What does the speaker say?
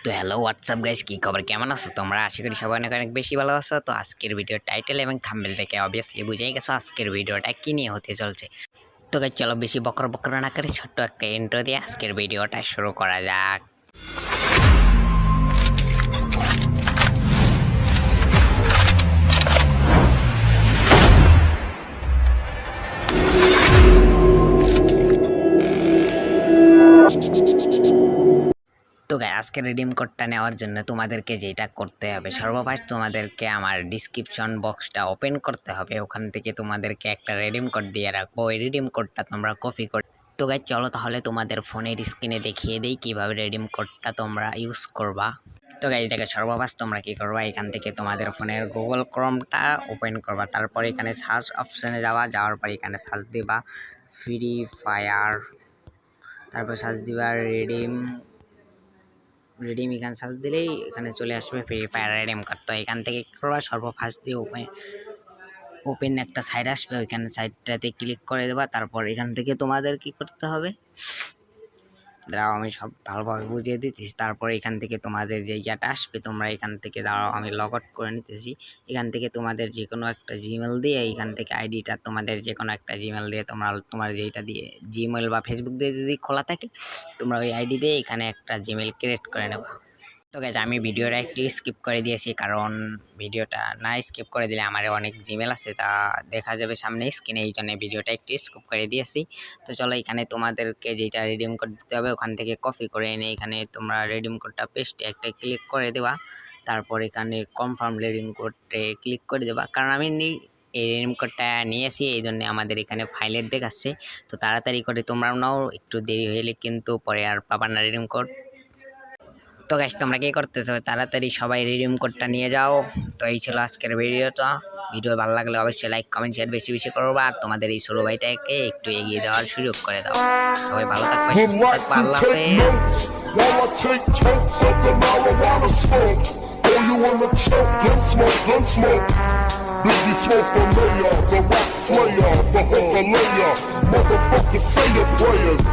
তো hello WhatsApp guys, কি খবর, কেমন আছো তোমরা? আশা করি সবাই অনেক অনেক বেশি ভালো আছো। তো আজকের ভিডিও টাইটেল এবং থাম্বনেল থেকে অবভিয়াসলি বুঝেই গেছো আজকের ভিডিওটা কি নিয়ে হতে চলছে। তো গাইস চলো বেশি বকর বকর না করে ছোট্ট একটা ইন্ট্রো দিয়ে আজকের ভিডিওটা শুরু করা যাক। তো গাইস আজকের রিডিম কোডটা নেওয়ার জন্য তোমাদেরকে যেটা করতে হবে, সর্বপ্রথম তোমাদেরকে আমার ডিসক্রিপশন বক্সটা ওপেন করতে হবে। ওখান থেকে তোমাদেরকে একটা রিডিম কোড দিয়ে রাখবো, ওই রিডিম কোডটা তোমরা কপি করে। তো গাইস চলো তাহলে তোমাদের ফোনের স্ক্রিনে দেখিয়ে দেই কিভাবে রিডিম কোডটা তোমরা ইউজ করবা। তো গাইস দেখো, সর্বপ্রথম তোমরা কি করবা, এখান থেকে তোমাদের ফোনের গুগল ক্রোমটা ওপেন করবা। তারপর এখানে সার্চ অপশনে যাওয়ার পর এখানে সার্চ দিবা ফ্রি ফায়ার, তারপর সার্চ দিবা রিডিম এখানে সার্চ দিলেই এখানে চলে আসবে ফ্রি ফায়ার রিডিম কোড। তো এখান থেকে কি করবা, সর্বফার্স্ট দিয়ে ওপেন একটা সাইট আসবে, ওইখানে সাইটটাতে ক্লিক করে দেবা। তারপর এখান থেকে তোমাদের কি করতে হবে, দাঁড়াও আমি সব ভালোভাবে বুঝিয়ে দিতেছি। তারপর এখান থেকে তোমাদের যে ইয়াটা আসবে, তোমরা এখান থেকে দাঁড়াও আমি লগ আউট করে নিতেছি। এখান থেকে তোমাদের যে কোনো একটা জিমেল দিয়ে, এখান থেকে আইডিটা তোমাদের যে কোনো একটা জিমেল দিয়ে তোমার যেটা দিয়ে জিমেল বা ফেসবুক দিয়ে যদি খোলা থাকে, তোমরা ওই আইডি দিয়ে এখানে একটা জিমেল ক্রিয়েট করে নেবা। তো গাইস আমি ভিডিওটা একটু স্কিপ করে দিয়েছি, কারণ ভিডিওটা না স্কিপ করে দিলে আমার অনেক জিমেল আছে তা দেখা যাবে সামনে স্ক্রিনে, এই জন্য ভিডিওটা একটু স্কিপ করে দিয়েছি। তো চলো এখানে তোমাদেরকে যেটা রিডিম কোড দিতে হবে ওখান থেকে কপি করে এনে এখানে তোমরা রিডিম কোডটা পেস্টে একটা ক্লিক করে দেবা। তারপর এখানে কনফার্ম রিডিম কোডে ক্লিক করে দেবা, কারণ আমি এই রিডিম কোডটা নিয়েছি এই জন্য আমাদের এখানে ফাইলের দেখাচ্ছে। তো তাড়াতাড়ি করে তোমরাও নাও, একটু দেরি হলে কিন্তু পরে আর পাবা না রিডিম কোড। তো গাইস তোমরা কি করতেছো, তাড়াতাড়ি সবাই রিডিম কোডটা নিয়ে যাও। তো এই ছিল আজকের ভিডিওটা। ভিডিও ভালো লাগলে অবশ্যই লাইক কমেন্ট শেয়ার বেশি বেশি করবা, আর তোমাদের এই ছোট ভাইটাকে একটু এগিয়ে দেওয়ার সুযোগ করে দাও। সবাই ভালো থাকবে, সুস্থ থাকবে, আল্লাহ হাফেজ। While I take totes of the marijuana smoke. Oh, you wanna choke? Gun smoke. Biggie Smoke the mayor, the rap slayer, the hooker layer. Motherfucker say your prayers.